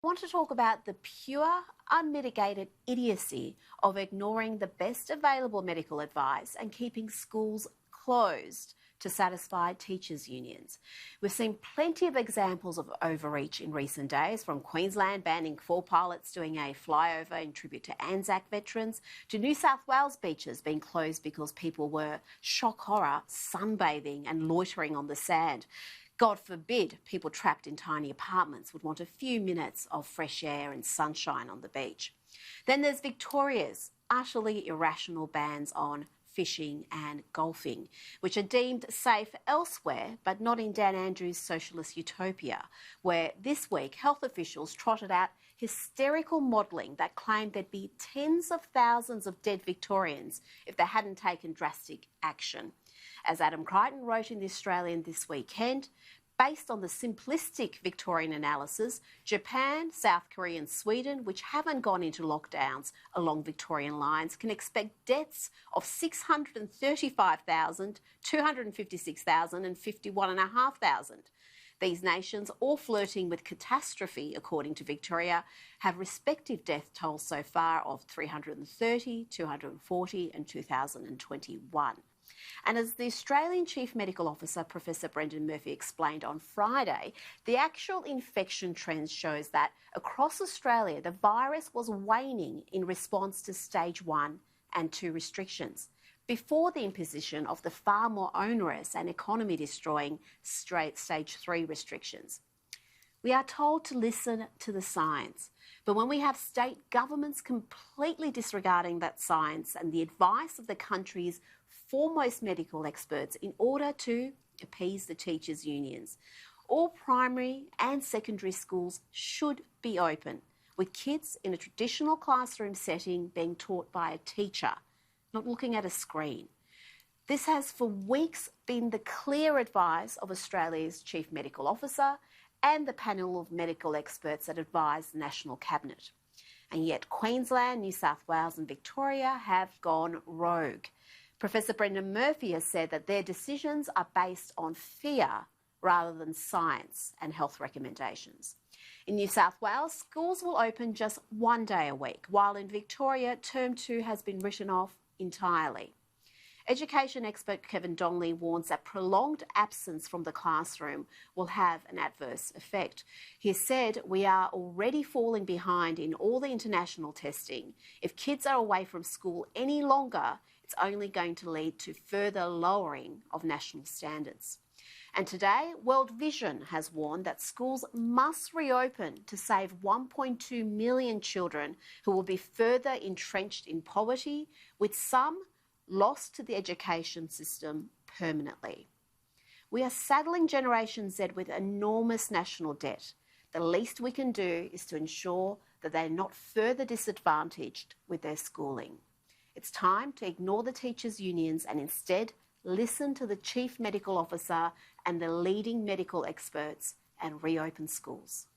I want to talk about the pure, unmitigated idiocy of ignoring the best available medical advice and keeping schools closed to satisfy teachers' unions. We've seen plenty of examples of overreach in recent days, from Queensland banning 4 pilots doing a flyover in tribute to Anzac veterans, to New South Wales beaches being closed because people were, shock horror, sunbathing and loitering on the sand. God forbid people trapped in tiny apartments would want a few minutes of fresh air and sunshine on the beach. Then there's Victoria's utterly irrational bans on fishing and golfing, which are deemed safe elsewhere, but not in Dan Andrews' socialist utopia, where this week health officials trotted out hysterical modelling that claimed there'd be tens of thousands of dead Victorians if they hadn't taken drastic action. As Adam Crichton wrote in The Australian this weekend, based on the simplistic Victorian analysis, Japan, South Korea and Sweden, which haven't gone into lockdowns along Victorian lines, can expect deaths of 635,000, 256,000 and 51,500. These nations, all flirting with catastrophe, according to Victoria, have respective death tolls so far of 330, 240 and 2021. And as the Australian Chief Medical Officer, Professor Brendan Murphy, explained on Friday, the actual infection trends shows that across Australia, the virus was waning in response to stage 1 and 2 restrictions, before the imposition of the far more onerous and economy-destroying stage 3 restrictions. We are told to listen to the science, but when we have state governments completely disregarding that science and the advice of the country's foremost medical experts in order to appease the teachers' unions, all primary and secondary schools should be open, with kids in a traditional classroom setting being taught by a teacher, not looking at a screen. This has for weeks been the clear advice of Australia's Chief Medical Officer and the panel of medical experts that advise the National Cabinet. And yet Queensland, New South Wales and Victoria have gone rogue. Professor Brendan Murphy has said that their decisions are based on fear rather than science and health recommendations. In New South Wales, schools will open just 1 day a week, while in Victoria, term 2 has been written off entirely. Education expert Kevin Dongley warns that prolonged absence from the classroom will have an adverse effect. He said, "We are already falling behind in all the international testing. If kids are away from school any longer, it's only going to lead to further lowering of national standards." And today, World Vision has warned that schools must reopen to save 1.2 million children who will be further entrenched in poverty, with some lost to the education system permanently. We are saddling Generation Z with enormous national debt. The least we can do is to ensure that they're not further disadvantaged with their schooling. It's time to ignore the teachers' unions and instead listen to the Chief Medical Officer and the leading medical experts and reopen schools.